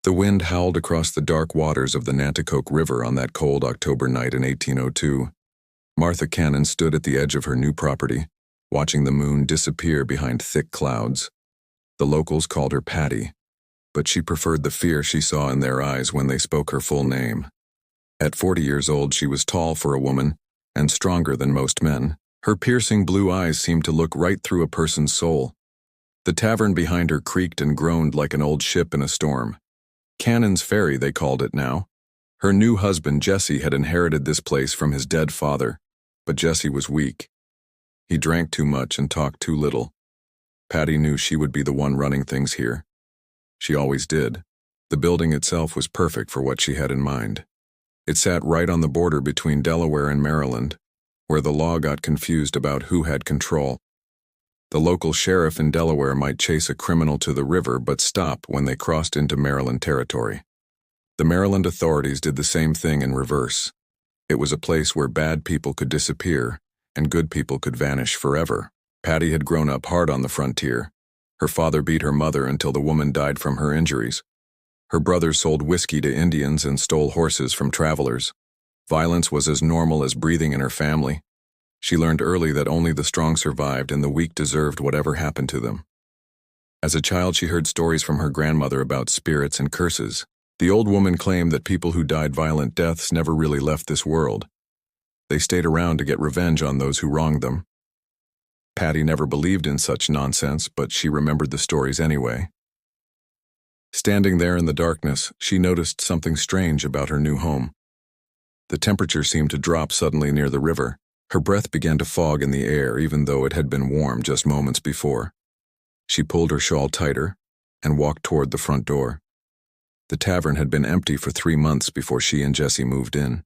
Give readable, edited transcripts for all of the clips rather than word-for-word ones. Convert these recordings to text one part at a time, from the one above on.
The wind howled across the dark waters of the Nanticoke River on that cold October night in 1802. Martha Cannon stood at the edge of her new property, watching the moon disappear behind thick clouds. The locals called her Patty, but she preferred the fear she saw in their eyes when they spoke her full name. At 40 years old, she was tall for a woman and stronger than most men. Her piercing blue eyes seemed to look right through a person's soul. The tavern behind her creaked and groaned like an old ship in a storm. Cannon's Ferry, they called it now. Her new husband, Jesse, had inherited this place from his dead father, but Jesse was weak. He drank too much and talked too little. Patty knew she would be the one running things here. She always did. The building itself was perfect for what she had in mind. It sat right on the border between Delaware and Maryland, where the law got confused about who had control. The local sheriff in Delaware might chase a criminal to the river but stop when they crossed into Maryland territory. The Maryland authorities did the same thing in reverse. It was a place where bad people could disappear and good people could vanish forever. Patty had grown up hard on the frontier. Her father beat her mother until the woman died from her injuries. Her brother sold whiskey to Indians and stole horses from travelers. Violence was as normal as breathing in her family. She learned early that only the strong survived and the weak deserved whatever happened to them. As a child, she heard stories from her grandmother about spirits and curses. The old woman claimed that people who died violent deaths never really left this world. They stayed around to get revenge on those who wronged them. Patty never believed in such nonsense, but she remembered the stories anyway. Standing there in the darkness, she noticed something strange about her new home. The temperature seemed to drop suddenly near the river. Her breath began to fog in the air, even though it had been warm just moments before. She pulled her shawl tighter and walked toward the front door. The tavern had been empty for 3 months before she and Jesse moved in.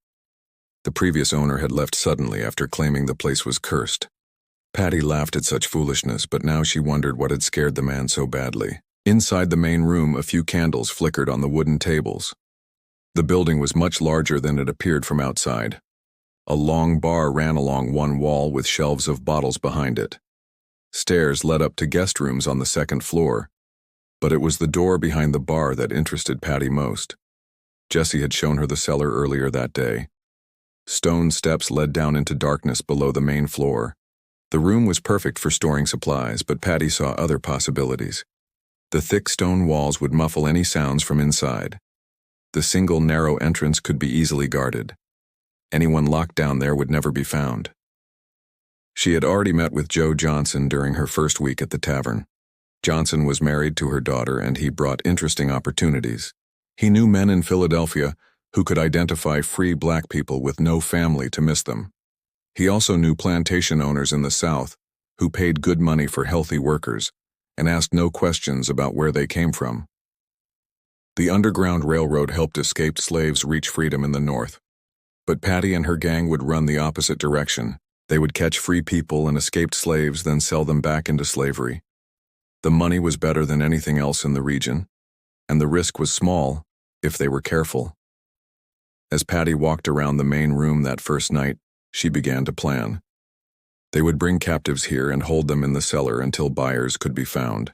The previous owner had left suddenly after claiming the place was cursed. Patty laughed at such foolishness, but now she wondered what had scared the man so badly. Inside the main room, a few candles flickered on the wooden tables. The building was much larger than it appeared from outside. A long bar ran along one wall with shelves of bottles behind it. Stairs led up to guest rooms on the second floor, but it was the door behind the bar that interested Patty most. Jesse had shown her the cellar earlier that day. Stone steps led down into darkness below the main floor. The room was perfect for storing supplies, but Patty saw other possibilities. The thick stone walls would muffle any sounds from inside. The single narrow entrance could be easily guarded. Anyone locked down there would never be found. She had already met with Joe Johnson during her first week at the tavern. Johnson was married to her daughter, and he brought interesting opportunities. He knew men in Philadelphia who could identify free black people with no family to miss them. He also knew plantation owners in the South who paid good money for healthy workers and asked no questions about where they came from. The Underground Railroad helped escaped slaves reach freedom in the North. But Patty and her gang would run the opposite direction. They would catch free people and escaped slaves, then sell them back into slavery. The money was better than anything else in the region, and the risk was small if they were careful. As Patty walked around the main room that first night, she began to plan. They would bring captives here and hold them in the cellar until buyers could be found.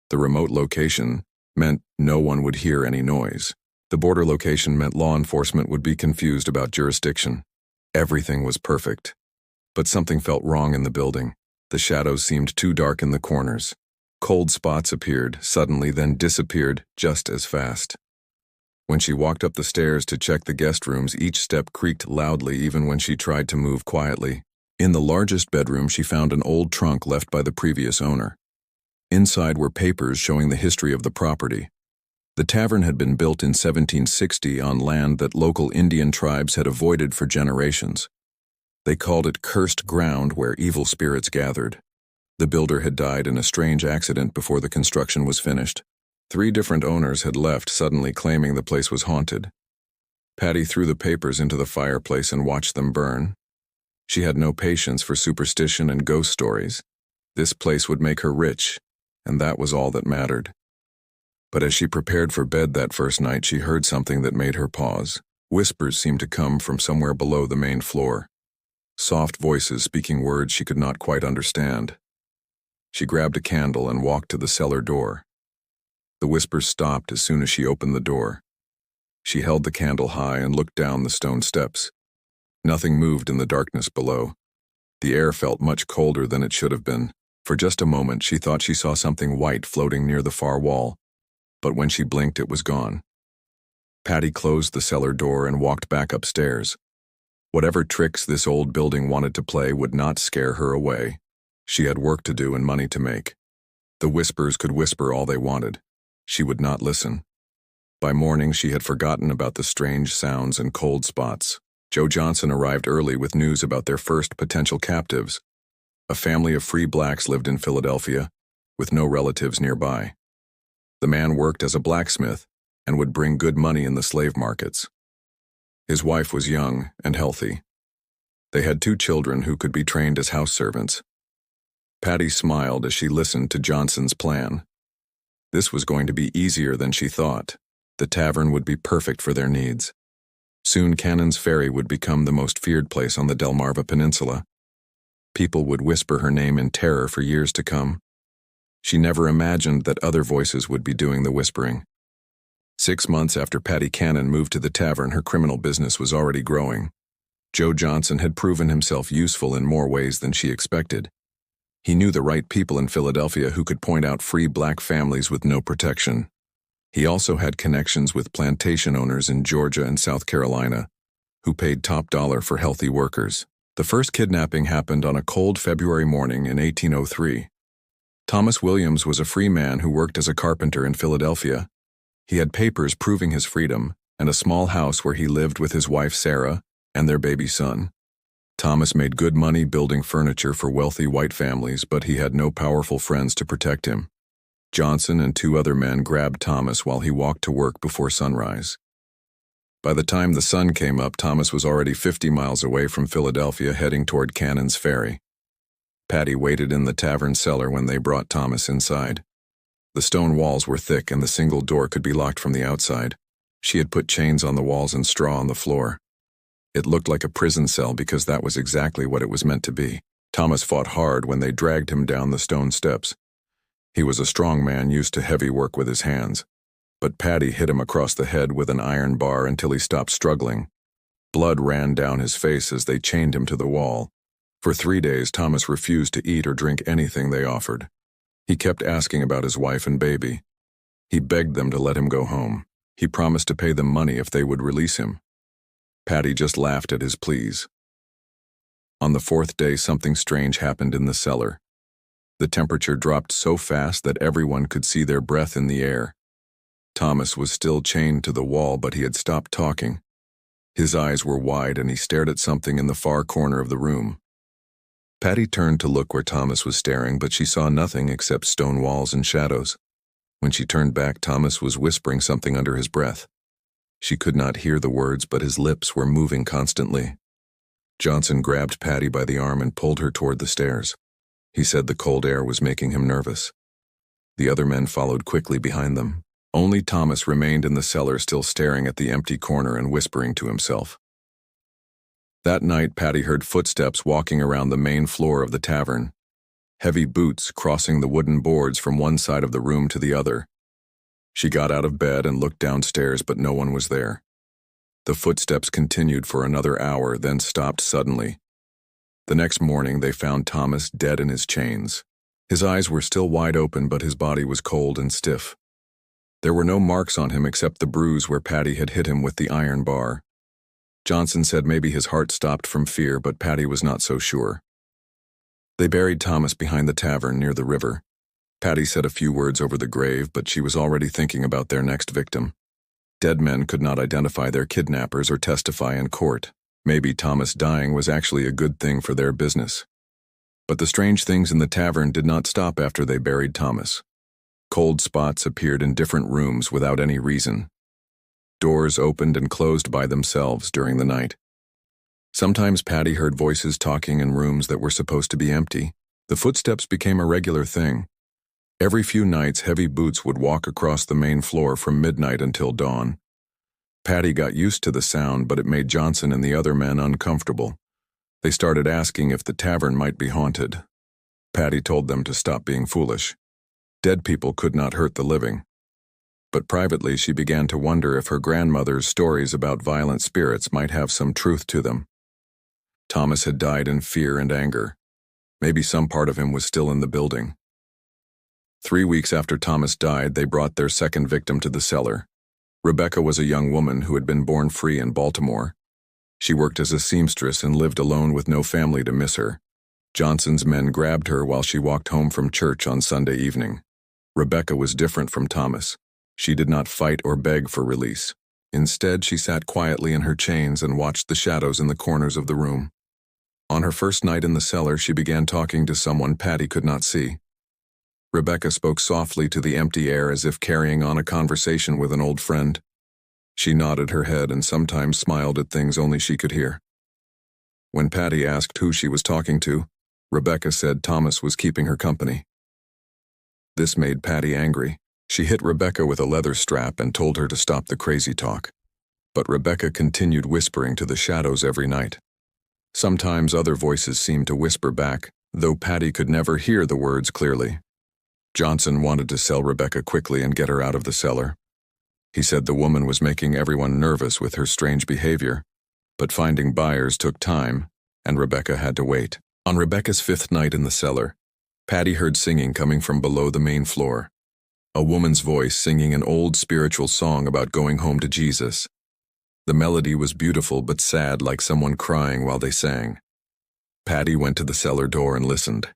The remote location meant no one would hear any noise. The border location meant law enforcement would be confused about jurisdiction. Everything was perfect. But something felt wrong in the building. The shadows seemed too dark in the corners. Cold spots appeared suddenly, then disappeared just as fast. When she walked up the stairs to check the guest rooms, each step creaked loudly even when she tried to move quietly. In the largest bedroom, she found an old trunk left by the previous owner. Inside were papers showing the history of the property. The tavern had been built in 1760 on land that local Indian tribes had avoided for generations. They called it cursed ground where evil spirits gathered. The builder had died in a strange accident before the construction was finished. 3 different owners had left, suddenly claiming the place was haunted. Patty threw the papers into the fireplace and watched them burn. She had no patience for superstition and ghost stories. This place would make her rich, and that was all that mattered. But as she prepared for bed that first night, she heard something that made her pause. Whispers seemed to come from somewhere below the main floor. Soft voices speaking words she could not quite understand. She grabbed a candle and walked to the cellar door. The whispers stopped as soon as she opened the door. She held the candle high and looked down the stone steps. Nothing moved in the darkness below. The air felt much colder than it should have been. For just a moment, she thought she saw something white floating near the far wall, but when she blinked, it was gone. Patty closed the cellar door and walked back upstairs. Whatever tricks this old building wanted to play would not scare her away. She had work to do and money to make. The whispers could whisper all they wanted. She would not listen. By morning, she had forgotten about the strange sounds and cold spots. Joe Johnson arrived early with news about their first potential captives. A family of free blacks lived in Philadelphia, with no relatives nearby. The man worked as a blacksmith and would bring good money in the slave markets. His wife was young and healthy. They had 2 children who could be trained as house servants. Patty smiled as she listened to Johnson's plan. This was going to be easier than she thought. The tavern would be perfect for their needs. Soon Cannon's Ferry would become the most feared place on the Delmarva Peninsula. People would whisper her name in terror for years to come. She never imagined that other voices would be doing the whispering. 6 months after Patty Cannon moved to the tavern, her criminal business was already growing. Joe Johnson had proven himself useful in more ways than she expected. He knew the right people in Philadelphia who could point out free black families with no protection. He also had connections with plantation owners in Georgia and South Carolina, who paid top dollar for healthy workers. The first kidnapping happened on a cold February morning in 1803. Thomas Williams was a free man who worked as a carpenter in Philadelphia. He had papers proving his freedom and a small house where he lived with his wife Sarah and their baby son. Thomas made good money building furniture for wealthy white families, but he had no powerful friends to protect him. Johnson and 2 other men grabbed Thomas while he walked to work before sunrise. By the time the sun came up, Thomas was already 50 miles away from Philadelphia, heading toward Cannon's Ferry. Patty waited in the tavern cellar when they brought Thomas inside. The stone walls were thick and the single door could be locked from the outside. She had put chains on the walls and straw on the floor. It looked like a prison cell because that was exactly what it was meant to be. Thomas fought hard when they dragged him down the stone steps. He was a strong man used to heavy work with his hands, but Patty hit him across the head with an iron bar until he stopped struggling. Blood ran down his face as they chained him to the wall. For 3 days, Thomas refused to eat or drink anything they offered. He kept asking about his wife and baby. He begged them to let him go home. He promised to pay them money if they would release him. Patty just laughed at his pleas. On the 4th day, something strange happened in the cellar. The temperature dropped so fast that everyone could see their breath in the air. Thomas was still chained to the wall, but he had stopped talking. His eyes were wide and he stared at something in the far corner of the room. Patty turned to look where Thomas was staring, but she saw nothing except stone walls and shadows. When she turned back, Thomas was whispering something under his breath. She could not hear the words, but his lips were moving constantly. Johnson grabbed Patty by the arm and pulled her toward the stairs. He said the cold air was making him nervous. The other men followed quickly behind them. Only Thomas remained in the cellar, still staring at the empty corner and whispering to himself. That night, Patty heard footsteps walking around the main floor of the tavern. Heavy boots crossing the wooden boards from one side of the room to the other. She got out of bed and looked downstairs, but no one was there. The footsteps continued for another hour, then stopped suddenly. The next morning, they found Thomas dead in his chains. His eyes were still wide open, but his body was cold and stiff. There were no marks on him except the bruise where Patty had hit him with the iron bar. Johnson said maybe his heart stopped from fear, but Patty was not so sure. They buried Thomas behind the tavern near the river. Patty said a few words over the grave, but she was already thinking about their next victim. Dead men could not identify their kidnappers or testify in court. Maybe Thomas dying was actually a good thing for their business. But the strange things in the tavern did not stop after they buried Thomas. Cold spots appeared in different rooms without any reason. Doors opened and closed by themselves during the night. Sometimes Patty heard voices talking in rooms that were supposed to be empty. The footsteps became a regular thing. Every few nights, heavy boots would walk across the main floor from midnight until dawn. Patty got used to the sound, but it made Johnson and the other men uncomfortable. They started asking if the tavern might be haunted. Patty told them to stop being foolish. Dead people could not hurt the living. But privately she began to wonder if her grandmother's stories about violent spirits might have some truth to them. Thomas had died in fear and anger. Maybe some part of him was still in the building. 3 weeks after Thomas died, they brought their second victim to the cellar. Rebecca was a young woman who had been born free in Baltimore. She worked as a seamstress and lived alone with no family to miss her. Johnson's men grabbed her while she walked home from church on Sunday evening. Rebecca was different from Thomas. She did not fight or beg for release. Instead, she sat quietly in her chains and watched the shadows in the corners of the room. On her first night in the cellar, she began talking to someone Patty could not see. Rebecca spoke softly to the empty air as if carrying on a conversation with an old friend. She nodded her head and sometimes smiled at things only she could hear. When Patty asked who she was talking to, Rebecca said Thomas was keeping her company. This made Patty angry. She hit Rebecca with a leather strap and told her to stop the crazy talk. But Rebecca continued whispering to the shadows every night. Sometimes other voices seemed to whisper back, though Patty could never hear the words clearly. Johnson wanted to sell Rebecca quickly and get her out of the cellar. He said the woman was making everyone nervous with her strange behavior, but finding buyers took time, and Rebecca had to wait. On Rebecca's 5th night in the cellar, Patty heard singing coming from below the main floor. A woman's voice singing an old spiritual song about going home to Jesus. The melody was beautiful but sad, like someone crying while they sang. Patty went to the cellar door and listened.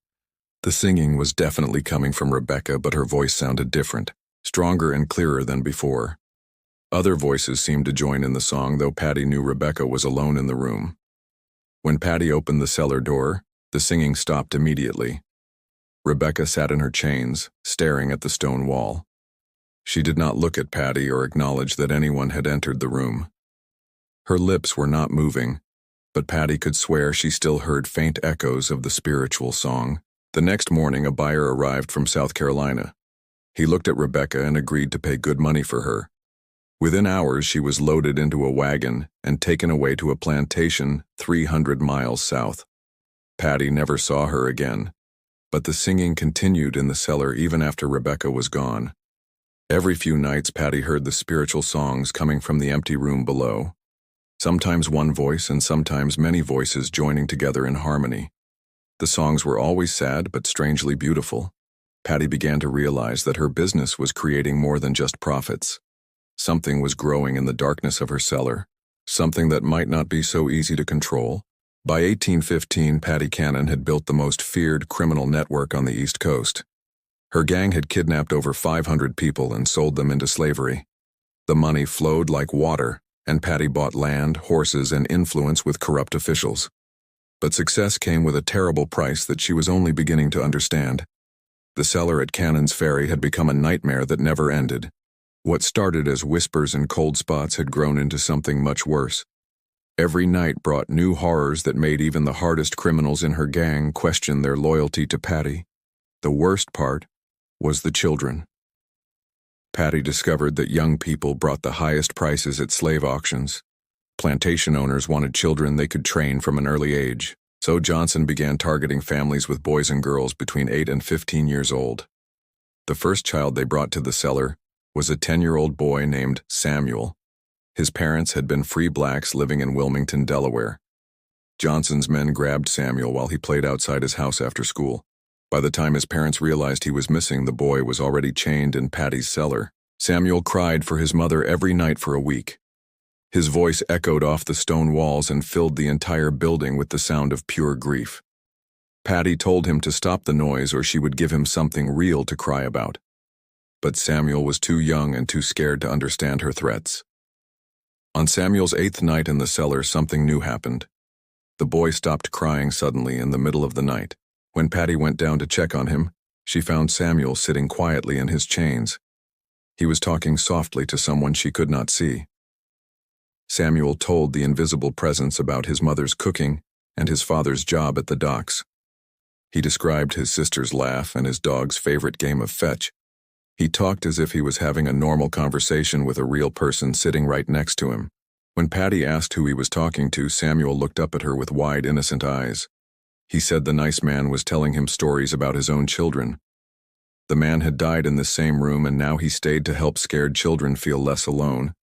The singing was definitely coming from Rebecca, but her voice sounded different, stronger and clearer than before. Other voices seemed to join in the song, though Patty knew Rebecca was alone in the room. When Patty opened the cellar door, the singing stopped immediately. Rebecca sat in her chains, staring at the stone wall. She did not look at Patty or acknowledge that anyone had entered the room. Her lips were not moving, but Patty could swear she still heard faint echoes of the spiritual song. The next morning, a buyer arrived from South Carolina. He looked at Rebecca and agreed to pay good money for her. Within hours, she was loaded into a wagon and taken away to a plantation 300 miles south. Patty never saw her again, but the singing continued in the cellar even after Rebecca was gone. Every few nights, Patty heard the spiritual songs coming from the empty room below. Sometimes one voice and sometimes many voices joining together in harmony. The songs were always sad but strangely beautiful. Patty began to realize that her business was creating more than just profits. Something was growing in the darkness of her cellar, something that might not be so easy to control. By 1815, Patty Cannon had built the most feared criminal network on the East Coast. Her gang had kidnapped over 500 people and sold them into slavery. The money flowed like water, and Patty bought land, horses, and influence with corrupt officials. But success came with a terrible price that she was only beginning to understand. The cellar at Cannon's Ferry had become a nightmare that never ended. What started as whispers and cold spots had grown into something much worse. Every night brought new horrors that made even the hardest criminals in her gang question their loyalty to Patty. The worst part was the children. Patty discovered that young people brought the highest prices at slave auctions. Plantation owners wanted children they could train from an early age, so Johnson began targeting families with boys and girls between 8 and 15 years old. The first child they brought to the cellar was a 10-year-old boy named Samuel. His parents had been free blacks living in Wilmington, Delaware. Johnson's men grabbed Samuel while he played outside his house after school. By the time his parents realized he was missing, the boy was already chained in Patty's cellar. Samuel cried for his mother every night for a week. His voice echoed off the stone walls and filled the entire building with the sound of pure grief. Patty told him to stop the noise or she would give him something real to cry about. But Samuel was too young and too scared to understand her threats. On Samuel's 8th night in the cellar, something new happened. The boy stopped crying suddenly in the middle of the night. When Patty went down to check on him, she found Samuel sitting quietly in his chains. He was talking softly to someone she could not see. Samuel told the invisible presence about his mother's cooking and his father's job at the docks. He described his sister's laugh and his dog's favorite game of fetch. He talked as if he was having a normal conversation with a real person sitting right next to him. When Patty asked who he was talking to, Samuel looked up at her with wide, innocent eyes. He said the nice man was telling him stories about his own children. The man had died in the same room, and now he stayed to help scared children feel less alone.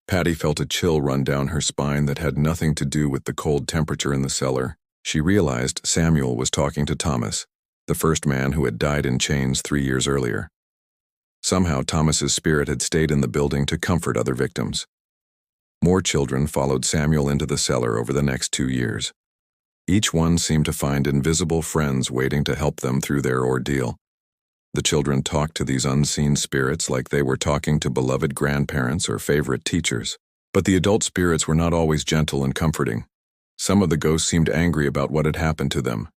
Patty felt a chill run down her spine that had nothing to do with the cold temperature in the cellar. She realized Samuel was talking to Thomas, the first man who had died in chains 3 years earlier. Somehow Thomas's spirit had stayed in the building to comfort other victims. More children followed Samuel into the cellar over the next 2 years. Each one seemed to find invisible friends waiting to help them through their ordeal. The children talked to these unseen spirits like they were talking to beloved grandparents or favorite teachers. But the adult spirits were not always gentle and comforting. Some of the ghosts seemed angry about what had happened to them.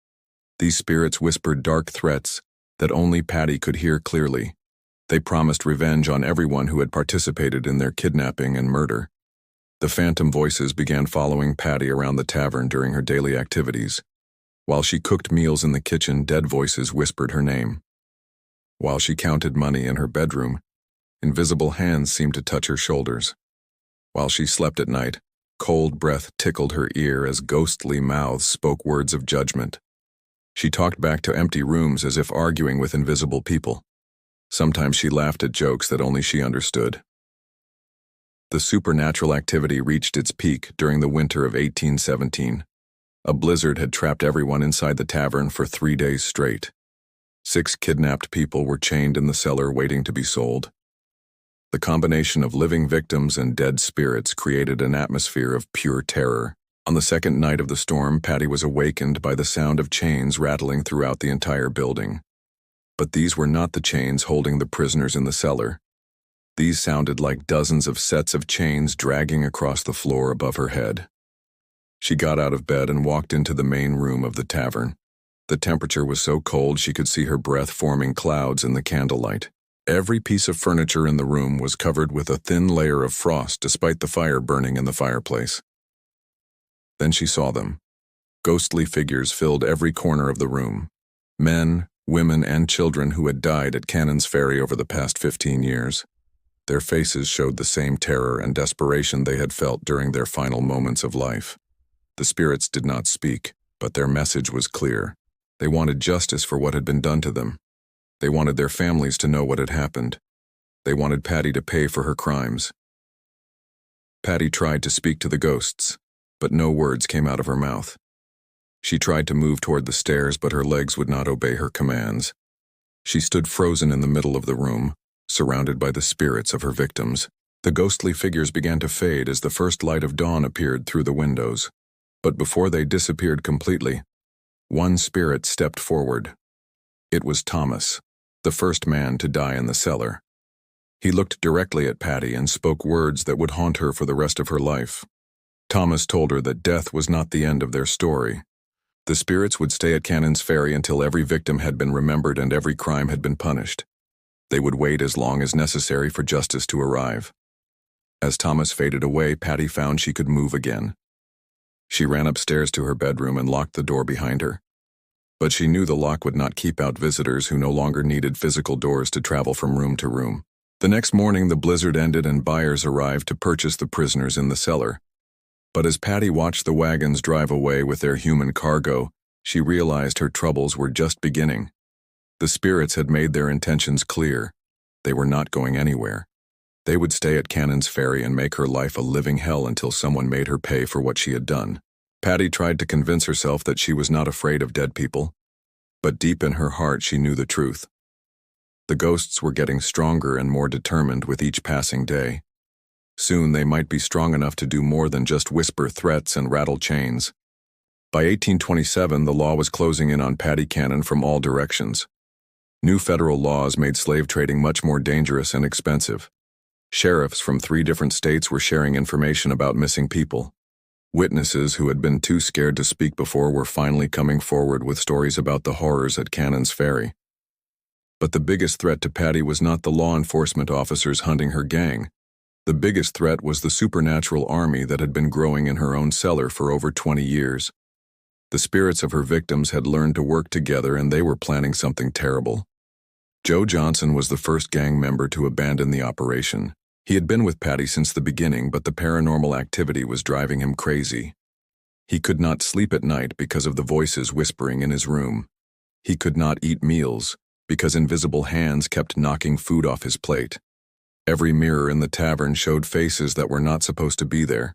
These spirits whispered dark threats that only Patty could hear clearly. They promised revenge on everyone who had participated in their kidnapping and murder. The phantom voices began following Patty around the tavern during her daily activities. While she cooked meals in the kitchen, dead voices whispered her name. While she counted money in her bedroom, invisible hands seemed to touch her shoulders. While she slept at night, cold breath tickled her ear as ghostly mouths spoke words of judgment. She talked back to empty rooms as if arguing with invisible people. Sometimes she laughed at jokes that only she understood. The supernatural activity reached its peak during the winter of 1817. A blizzard had trapped everyone inside the tavern for 3 days straight. 6 kidnapped people were chained in the cellar waiting to be sold. The combination of living victims and dead spirits created an atmosphere of pure terror. On the second night of the storm, Patty was awakened by the sound of chains rattling throughout the entire building. But these were not the chains holding the prisoners in the cellar. These sounded like dozens of sets of chains dragging across the floor above her head. She got out of bed and walked into the main room of the tavern. The temperature was so cold she could see her breath forming clouds in the candlelight. Every piece of furniture in the room was covered with a thin layer of frost despite the fire burning in the fireplace. Then she saw them. Ghostly figures filled every corner of the room. Men, women, and children who had died at Cannon's Ferry over the past 15 years. Their faces showed the same terror and desperation they had felt during their final moments of life. The spirits did not speak, but their message was clear. They wanted justice for what had been done to them. They wanted their families to know what had happened. They wanted Patty to pay for her crimes. Patty tried to speak to the ghosts, but no words came out of her mouth. She tried to move toward the stairs, but her legs would not obey her commands. She stood frozen in the middle of the room, surrounded by the spirits of her victims. The ghostly figures began to fade as the first light of dawn appeared through the windows. But before they disappeared completely, one spirit stepped forward. It was Thomas, the first man to die in the cellar. He looked directly at Patty and spoke words that would haunt her for the rest of her life. Thomas told her that death was not the end of their story. The spirits would stay at Cannon's Ferry until every victim had been remembered and every crime had been punished. They would wait as long as necessary for justice to arrive. As Thomas faded away, Patty found she could move again. She ran upstairs to her bedroom and locked the door behind her. But she knew the lock would not keep out visitors who no longer needed physical doors to travel from room to room. The next morning, the blizzard ended and buyers arrived to purchase the prisoners in the cellar. But as Patty watched the wagons drive away with their human cargo, she realized her troubles were just beginning. The spirits had made their intentions clear. They were not going anywhere. They would stay at Cannon's Ferry and make her life a living hell until someone made her pay for what she had done. Patty tried to convince herself that she was not afraid of dead people, but deep in her heart she knew the truth. The ghosts were getting stronger and more determined with each passing day. Soon they might be strong enough to do more than just whisper threats and rattle chains. By 1827, the law was closing in on Patty Cannon from all directions. New federal laws made slave trading much more dangerous and expensive. Sheriffs from 3 different states were sharing information about missing people. Witnesses who had been too scared to speak before were finally coming forward with stories about the horrors at Cannon's Ferry. But the biggest threat to Patty was not the law enforcement officers hunting her gang. The biggest threat was the supernatural army that had been growing in her own cellar for over 20 years. The spirits of her victims had learned to work together, and they were planning something terrible. Joe Johnson was the first gang member to abandon the operation. He had been with Patty since the beginning, but the paranormal activity was driving him crazy. He could not sleep at night because of the voices whispering in his room. He could not eat meals because invisible hands kept knocking food off his plate. Every mirror in the tavern showed faces that were not supposed to be there.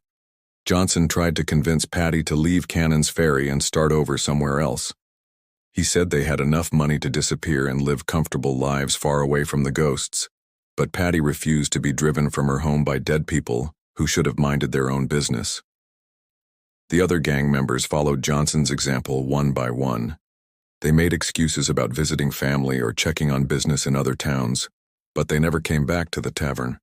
Johnson tried to convince Patty to leave Cannon's Ferry and start over somewhere else. He said they had enough money to disappear and live comfortable lives far away from the ghosts, but Patty refused to be driven from her home by dead people who should have minded their own business. The other gang members followed Johnson's example one by one. They made excuses about visiting family or checking on business in other towns, but they never came back to the tavern.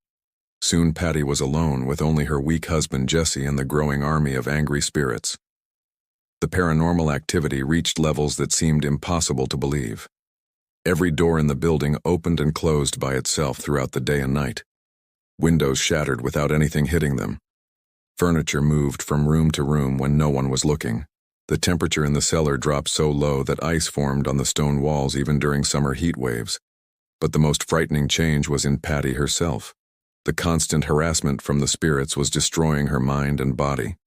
Soon Patty was alone with only her weak husband Jesse and the growing army of angry spirits. The paranormal activity reached levels that seemed impossible to believe. Every door in the building opened and closed by itself throughout the day and night. Windows shattered without anything hitting them. Furniture moved from room to room when no one was looking. The temperature in the cellar dropped so low that ice formed on the stone walls even during summer heat waves. But the most frightening change was in Patty herself. The constant harassment from the spirits was destroying her mind and body.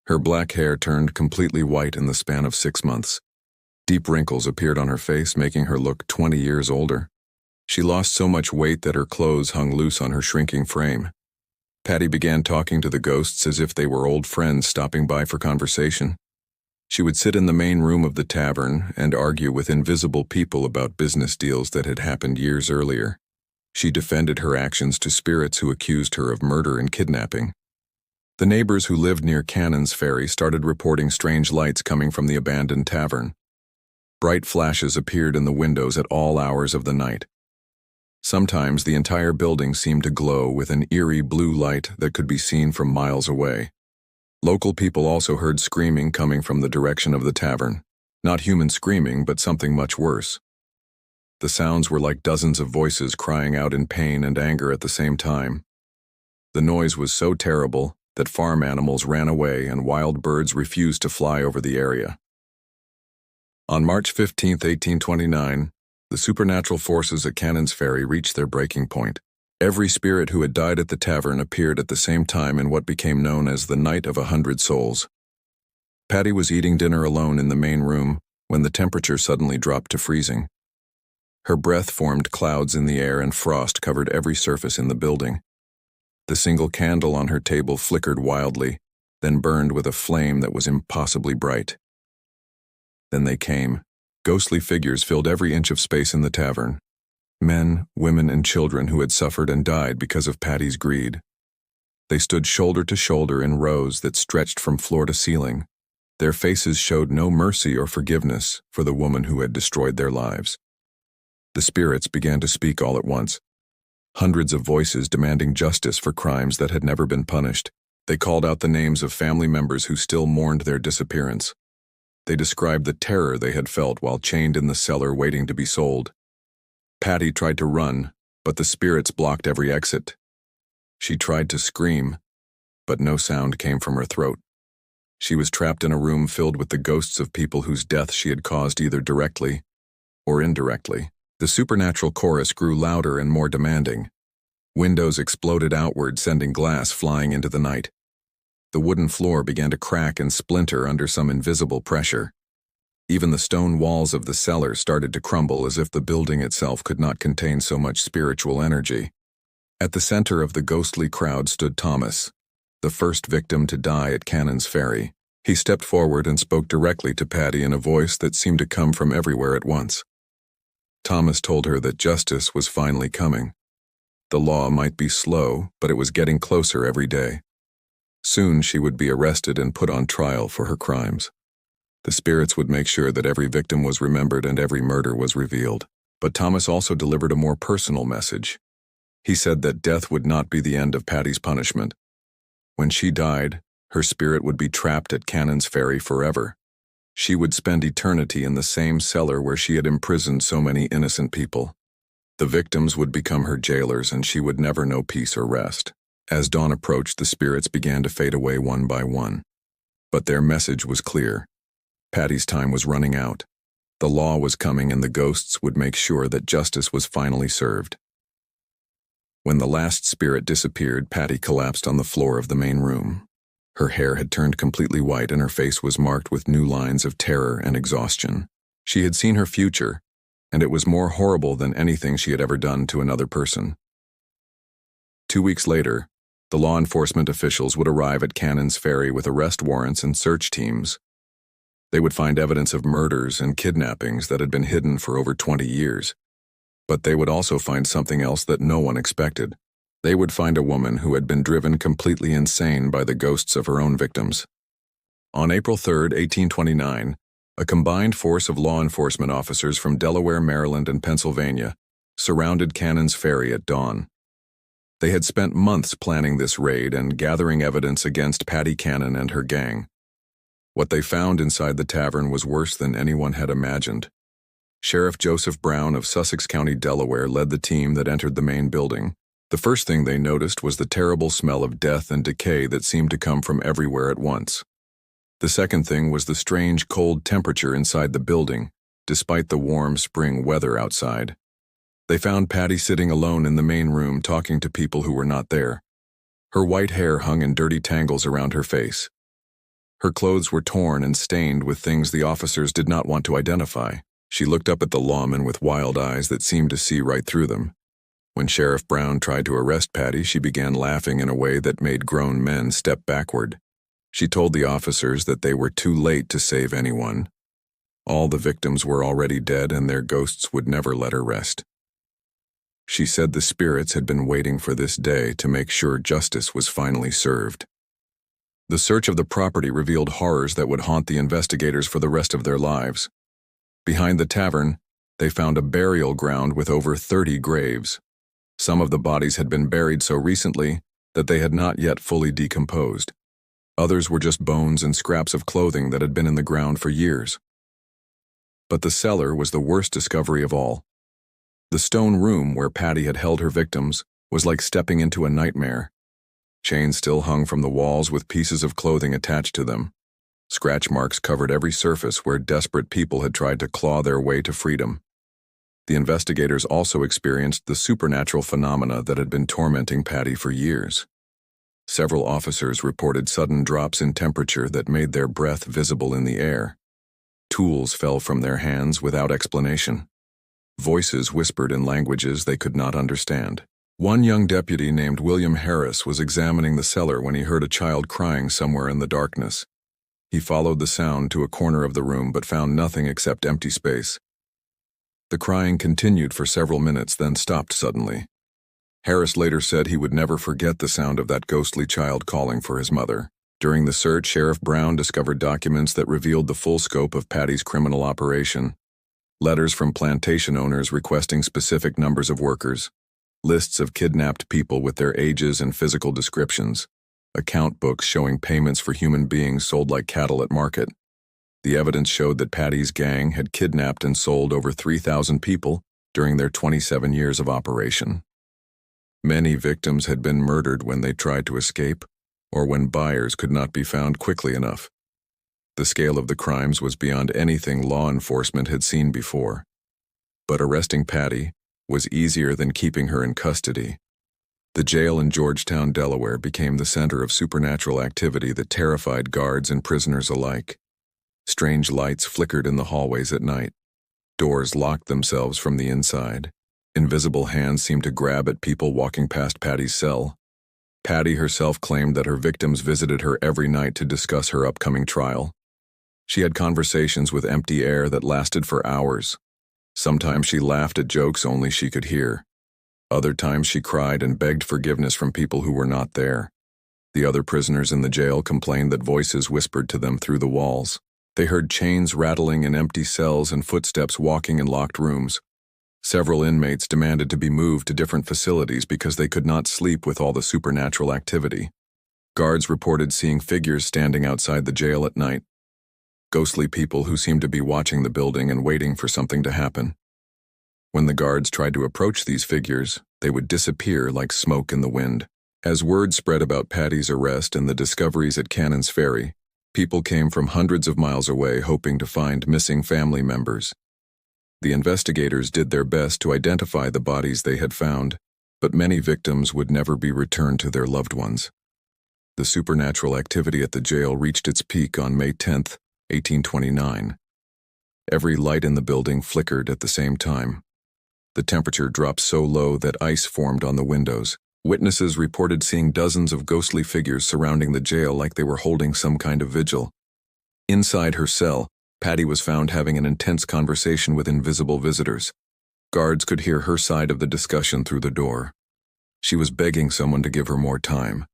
Her black hair turned completely white in the span of 6 months. Deep wrinkles appeared on her face, making her look 20 years older. She lost so much weight that her clothes hung loose on her shrinking frame. Patty began talking to the ghosts as if they were old friends stopping by for conversation. She would sit in the main room of the tavern and argue with invisible people about business deals that had happened years earlier. She defended her actions to spirits who accused her of murder and kidnapping. The neighbors who lived near Cannon's Ferry started reporting strange lights coming from the abandoned tavern. Bright flashes appeared in the windows at all hours of the night. Sometimes the entire building seemed to glow with an eerie blue light that could be seen from miles away. Local people also heard screaming coming from the direction of the tavern. Not human screaming, but something much worse. The sounds were like dozens of voices crying out in pain and anger at the same time. The noise was so terrible that farm animals ran away and wild birds refused to fly over the area. On March 15, 1829, the supernatural forces at Cannon's Ferry reached their breaking point. Every spirit who had died at the tavern appeared at the same time in what became known as the Night of 100 Souls. Patty was eating dinner alone in the main room when the temperature suddenly dropped to freezing. Her breath formed clouds in the air and frost covered every surface in the building. The single candle on her table flickered wildly, then burned with a flame that was impossibly bright. Then they came. Ghostly figures filled every inch of space in the tavern. Men, women, and children who had suffered and died because of Patty's greed. They stood shoulder to shoulder in rows that stretched from floor to ceiling. Their faces showed no mercy or forgiveness for the woman who had destroyed their lives. The spirits began to speak all at once. Hundreds of voices demanding justice for crimes that had never been punished. They called out the names of family members who still mourned their disappearance. They described the terror they had felt while chained in the cellar waiting to be sold. Patty tried to run, but the spirits blocked every exit. She tried to scream, but no sound came from her throat. She was trapped in a room filled with the ghosts of people whose death she had caused either directly or indirectly. The supernatural chorus grew louder and more demanding. Windows exploded outward, sending glass flying into the night. The wooden floor began to crack and splinter under some invisible pressure. Even the stone walls of the cellar started to crumble as if the building itself could not contain so much spiritual energy. At the center of the ghostly crowd stood Thomas, the first victim to die at Cannon's Ferry. He stepped forward and spoke directly to Patty in a voice that seemed to come from everywhere at once. Thomas told her that justice was finally coming. The law might be slow, but it was getting closer every day. Soon she would be arrested and put on trial for her crimes. The spirits would make sure that every victim was remembered and every murder was revealed. But Thomas also delivered a more personal message. He said that death would not be the end of Patty's punishment. When she died, her spirit would be trapped at Cannon's Ferry forever. She would spend eternity in the same cellar where she had imprisoned so many innocent people. The victims would become her jailers and she would never know peace or rest. As dawn approached, the spirits began to fade away one by one. But their message was clear. Patty's time was running out. The law was coming and the ghosts would make sure that justice was finally served. When the last spirit disappeared, Patty collapsed on the floor of the main room. Her hair had turned completely white and her face was marked with new lines of terror and exhaustion. She had seen her future, and it was more horrible than anything she had ever done to another person. 2 weeks later, the law enforcement officials would arrive at Cannon's Ferry with arrest warrants and search teams. They would find evidence of murders and kidnappings that had been hidden for over 20 years. But they would also find something else that no one expected. They would find a woman who had been driven completely insane by the ghosts of her own victims. On April 3, 1829, a combined force of law enforcement officers from Delaware, Maryland, and Pennsylvania surrounded Cannon's Ferry at dawn. They had spent months planning this raid and gathering evidence against Patty Cannon and her gang. What they found inside the tavern was worse than anyone had imagined. Sheriff Joseph Brown of Sussex County, Delaware, led the team that entered the main building. The first thing they noticed was the terrible smell of death and decay that seemed to come from everywhere at once. The second thing was the strange cold temperature inside the building, despite the warm spring weather outside. They found Patty sitting alone in the main room talking to people who were not there. Her white hair hung in dirty tangles around her face. Her clothes were torn and stained with things the officers did not want to identify. She looked up at the lawmen with wild eyes that seemed to see right through them. When Sheriff Brown tried to arrest Patty, she began laughing in a way that made grown men step backward. She told the officers that they were too late to save anyone. All the victims were already dead and their ghosts would never let her rest. She said the spirits had been waiting for this day to make sure justice was finally served. The search of the property revealed horrors that would haunt the investigators for the rest of their lives. Behind the tavern, they found a burial ground with over 30 graves. Some of the bodies had been buried so recently that they had not yet fully decomposed. Others were just bones and scraps of clothing that had been in the ground for years. But the cellar was the worst discovery of all. The stone room where Patty had held her victims was like stepping into a nightmare. Chains still hung from the walls with pieces of clothing attached to them. Scratch marks covered every surface where desperate people had tried to claw their way to freedom. The investigators also experienced the supernatural phenomena that had been tormenting Patty for years. Several officers reported sudden drops in temperature that made their breath visible in the air. Tools fell from their hands without explanation. Voices whispered in languages they could not understand. One young deputy named William Harris was examining the cellar when he heard a child crying somewhere in the darkness. He followed the sound to a corner of the room but found nothing except empty space. The crying continued for several minutes, then stopped suddenly. Harris later said he would never forget the sound of that ghostly child calling for his mother. During the search, Sheriff Brown discovered documents that revealed the full scope of Patty's criminal operation. Letters from plantation owners requesting specific numbers of workers, lists of kidnapped people with their ages and physical descriptions, account books showing payments for human beings sold like cattle at market. The evidence showed that Patty's gang had kidnapped and sold over 3,000 people during their 27 years of operation. Many victims had been murdered when they tried to escape or when buyers could not be found quickly enough. The scale of the crimes was beyond anything law enforcement had seen before. But arresting Patty was easier than keeping her in custody. The jail in Georgetown, Delaware became the center of supernatural activity that terrified guards and prisoners alike. Strange lights flickered in the hallways at night. Doors locked themselves from the inside. Invisible hands seemed to grab at people walking past Patty's cell. Patty herself claimed that her victims visited her every night to discuss her upcoming trial. She had conversations with empty air that lasted for hours. Sometimes she laughed at jokes only she could hear. Other times she cried and begged forgiveness from people who were not there. The other prisoners in the jail complained that voices whispered to them through the walls. They heard chains rattling in empty cells and footsteps walking in locked rooms. Several inmates demanded to be moved to different facilities because they could not sleep with all the supernatural activity. Guards reported seeing figures standing outside the jail at night. Ghostly people who seemed to be watching the building and waiting for something to happen. When the guards tried to approach these figures, they would disappear like smoke in the wind. As word spread about Patty's arrest and the discoveries at Cannon's Ferry, people came from hundreds of miles away hoping to find missing family members. The investigators did their best to identify the bodies they had found, but many victims would never be returned to their loved ones. The supernatural activity at the jail reached its peak on May 10, 1829. Every light in the building flickered at the same time. The temperature dropped so low that ice formed on the windows. Witnesses reported seeing dozens of ghostly figures surrounding the jail like they were holding some kind of vigil. Inside her cell, Patty was found having an intense conversation with invisible visitors. Guards could hear her side of the discussion through the door. She was begging someone to give her more time.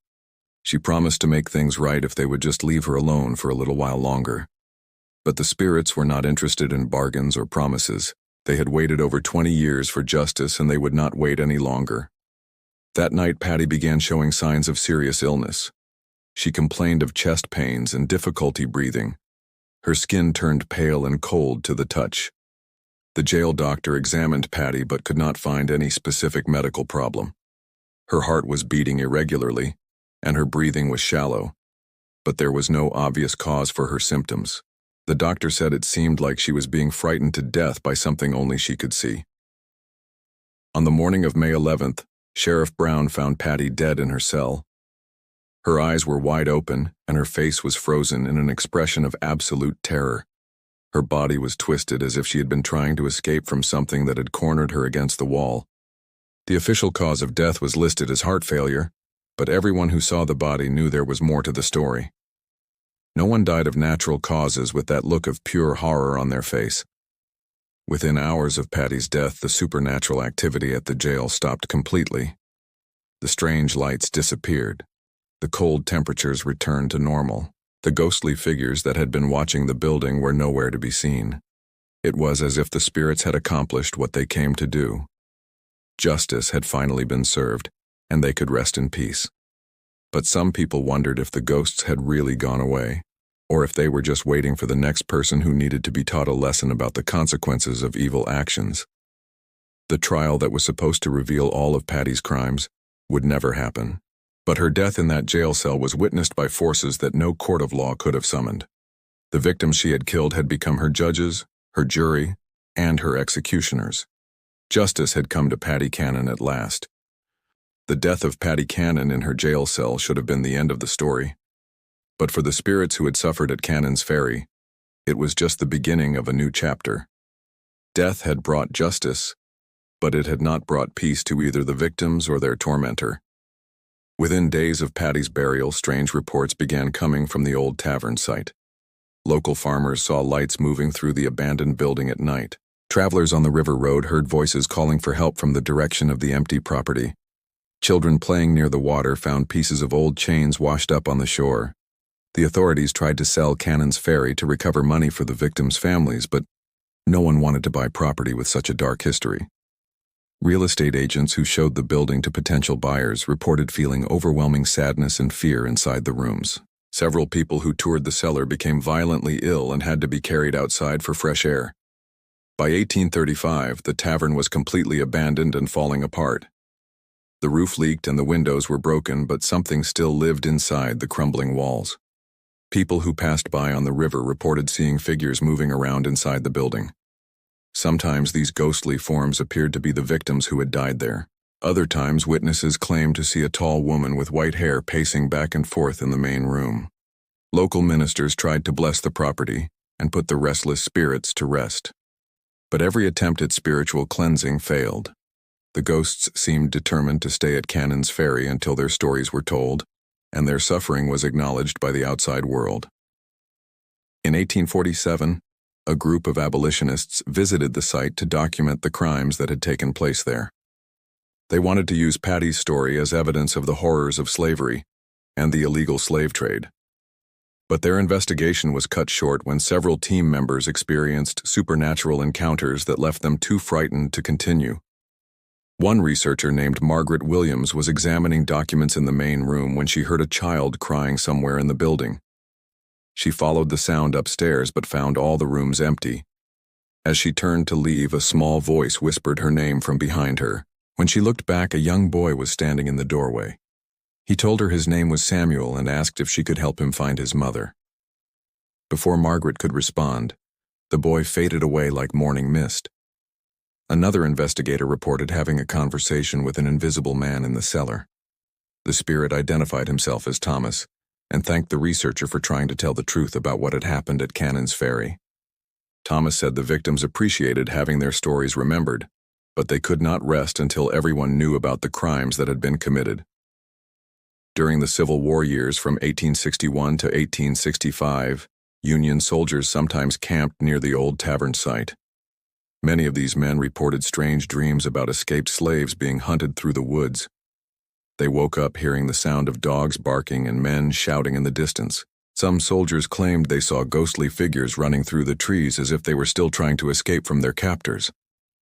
She promised to make things right if they would just leave her alone for a little while longer. But the spirits were not interested in bargains or promises. They had waited over 20 years for justice, and they would not wait any longer. That night, Patty began showing signs of serious illness. She complained of chest pains and difficulty breathing. Her skin turned pale and cold to the touch. The jail doctor examined Patty but could not find any specific medical problem. Her heart was beating irregularly, and her breathing was shallow, but there was no obvious cause for her symptoms. The doctor said it seemed like she was being frightened to death by something only she could see. On the morning of May 11th, Sheriff Brown found Patty dead in her cell. Her eyes were wide open, and her face was frozen in an expression of absolute terror. Her body was twisted as if she had been trying to escape from something that had cornered her against the wall. The official cause of death was listed as heart failure, but everyone who saw the body knew there was more to the story. No one died of natural causes with that look of pure horror on their face. Within hours of Patty's death, the supernatural activity at the jail stopped completely. The strange lights disappeared. The cold temperatures returned to normal. The ghostly figures that had been watching the building were nowhere to be seen. It was as if the spirits had accomplished what they came to do. Justice had finally been served, and they could rest in peace. But some people wondered if the ghosts had really gone away, or if they were just waiting for the next person who needed to be taught a lesson about the consequences of evil actions. The trial that was supposed to reveal all of Patty's crimes would never happen. But her death in that jail cell was witnessed by forces that no court of law could have summoned. The victims she had killed had become her judges, her jury, and her executioners. Justice had come to Patty Cannon at last. The death of Patty Cannon in her jail cell should have been the end of the story. But for the spirits who had suffered at Cannon's Ferry, it was just the beginning of a new chapter. Death had brought justice, but it had not brought peace to either the victims or their tormentor. Within days of Patty's burial, strange reports began coming from the old tavern site. Local farmers saw lights moving through the abandoned building at night. Travelers on the river road heard voices calling for help from the direction of the empty property. Children playing near the water found pieces of old chains washed up on the shore. The authorities tried to sell Cannon's Ferry to recover money for the victims' families, but no one wanted to buy property with such a dark history. Real estate agents who showed the building to potential buyers reported feeling overwhelming sadness and fear inside the rooms. Several people who toured the cellar became violently ill and had to be carried outside for fresh air. By 1835, the tavern was completely abandoned and falling apart. The roof leaked and the windows were broken, but something still lived inside the crumbling walls. People who passed by on the river reported seeing figures moving around inside the building. Sometimes these ghostly forms appeared to be the victims who had died there. Other times, witnesses claimed to see a tall woman with white hair pacing back and forth in the main room. Local ministers tried to bless the property and put the restless spirits to rest. But every attempt at spiritual cleansing failed. The ghosts seemed determined to stay at Cannon's Ferry until their stories were told, and their suffering was acknowledged by the outside world. In 1847, a group of abolitionists visited the site to document the crimes that had taken place there. They wanted to use Patty's story as evidence of the horrors of slavery and the illegal slave trade. But their investigation was cut short when several team members experienced supernatural encounters that left them too frightened to continue. One researcher named Margaret Williams was examining documents in the main room when she heard a child crying somewhere in the building. She followed the sound upstairs but found all the rooms empty. As she turned to leave, a small voice whispered her name from behind her. When she looked back, a young boy was standing in the doorway. He told her his name was Samuel and asked if she could help him find his mother. Before Margaret could respond, the boy faded away like morning mist. Another investigator reported having a conversation with an invisible man in the cellar. The spirit identified himself as Thomas and thanked the researcher for trying to tell the truth about what had happened at Cannon's Ferry. Thomas said the victims appreciated having their stories remembered, but they could not rest until everyone knew about the crimes that had been committed. During the Civil War years from 1861 to 1865, Union soldiers sometimes camped near the old tavern site. Many of these men reported strange dreams about escaped slaves being hunted through the woods. They woke up hearing the sound of dogs barking and men shouting in the distance. Some soldiers claimed they saw ghostly figures running through the trees as if they were still trying to escape from their captors.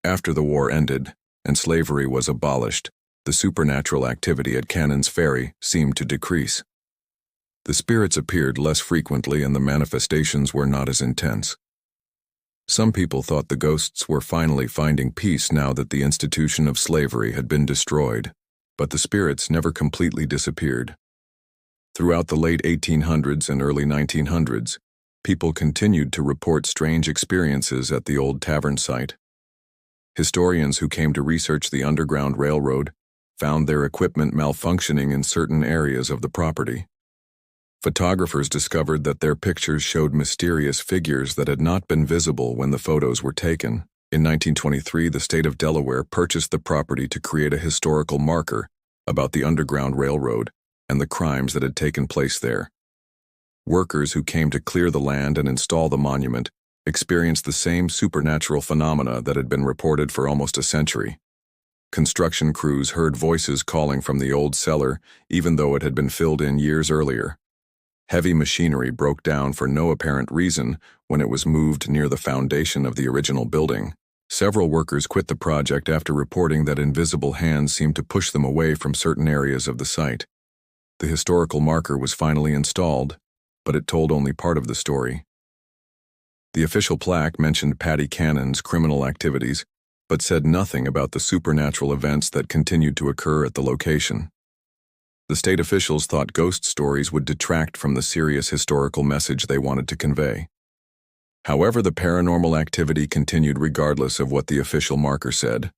After the war ended and slavery was abolished, the supernatural activity at Cannon's Ferry seemed to decrease. The spirits appeared less frequently and the manifestations were not as intense. Some people thought the ghosts were finally finding peace now that the institution of slavery had been destroyed, but the spirits never completely disappeared. Throughout the late 1800s and early 1900s, people continued to report strange experiences at the old tavern site. Historians who came to research the Underground Railroad found their equipment malfunctioning in certain areas of the property. Photographers discovered that their pictures showed mysterious figures that had not been visible when the photos were taken. In 1923, the state of Delaware purchased the property to create a historical marker about the Underground Railroad and the crimes that had taken place there. Workers who came to clear the land and install the monument experienced the same supernatural phenomena that had been reported for almost a century. Construction crews heard voices calling from the old cellar, even though it had been filled in years earlier. Heavy machinery broke down for no apparent reason when it was moved near the foundation of the original building. Several workers quit the project after reporting that invisible hands seemed to push them away from certain areas of the site. The historical marker was finally installed, but it told only part of the story. The official plaque mentioned Patty Cannon's criminal activities, but said nothing about the supernatural events that continued to occur at the location. The state officials thought ghost stories would detract from the serious historical message they wanted to convey. However, the paranormal activity continued regardless of what the official marker said.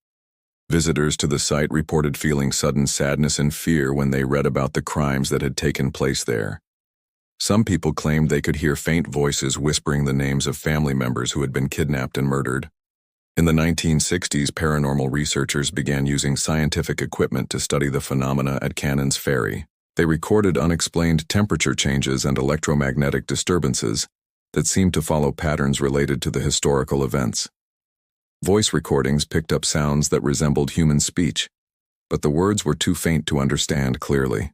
Visitors to the site reported feeling sudden sadness and fear when they read about the crimes that had taken place there. Some people claimed they could hear faint voices whispering the names of family members who had been kidnapped and murdered. In the 1960s, paranormal researchers began using scientific equipment to study the phenomena at Cannon's Ferry. They recorded unexplained temperature changes and electromagnetic disturbances that seemed to follow patterns related to the historical events. Voice recordings picked up sounds that resembled human speech, but the words were too faint to understand clearly.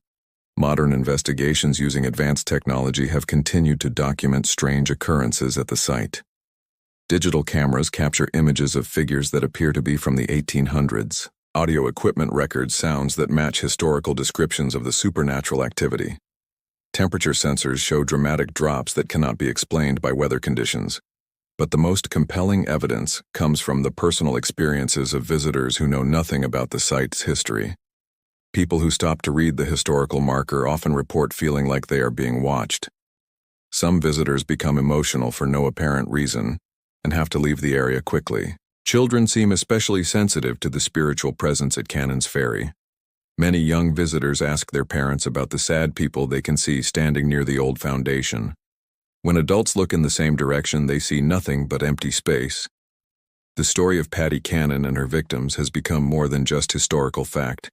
Modern investigations using advanced technology have continued to document strange occurrences at the site. Digital cameras capture images of figures that appear to be from the 1800s. Audio equipment records sounds that match historical descriptions of the supernatural activity. Temperature sensors show dramatic drops that cannot be explained by weather conditions. But the most compelling evidence comes from the personal experiences of visitors who know nothing about the site's history. People who stop to read the historical marker often report feeling like they are being watched. Some visitors become emotional for no apparent reason and have to leave the area quickly. Children seem especially sensitive to the spiritual presence at Cannon's Ferry. Many young visitors ask their parents about the sad people they can see standing near the old foundation. When adults look in the same direction, they see nothing but empty space. The story of Patty Cannon and her victims has become more than just historical fact.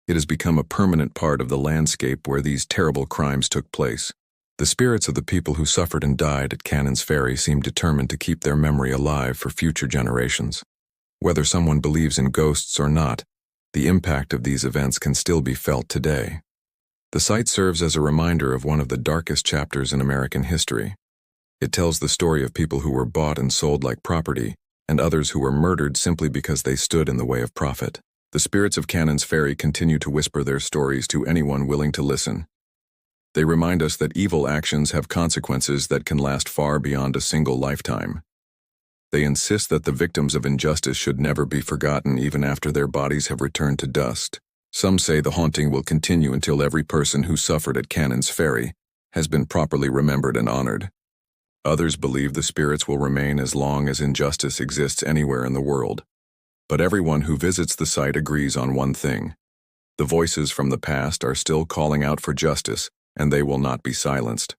It has become a permanent part of the landscape where these terrible crimes took place. The spirits of the people who suffered and died at Cannon's Ferry seem determined to keep their memory alive for future generations. Whether someone believes in ghosts or not, the impact of these events can still be felt today. The site serves as a reminder of one of the darkest chapters in American history. It tells the story of people who were bought and sold like property, and others who were murdered simply because they stood in the way of profit. The spirits of Cannon's Ferry continue to whisper their stories to anyone willing to listen. They remind us that evil actions have consequences that can last far beyond a single lifetime. They insist that the victims of injustice should never be forgotten even after their bodies have returned to dust. Some say the haunting will continue until every person who suffered at Cannon's Ferry has been properly remembered and honored. Others believe the spirits will remain as long as injustice exists anywhere in the world. But everyone who visits the site agrees on one thing. The voices from the past are still calling out for justice, and they will not be silenced.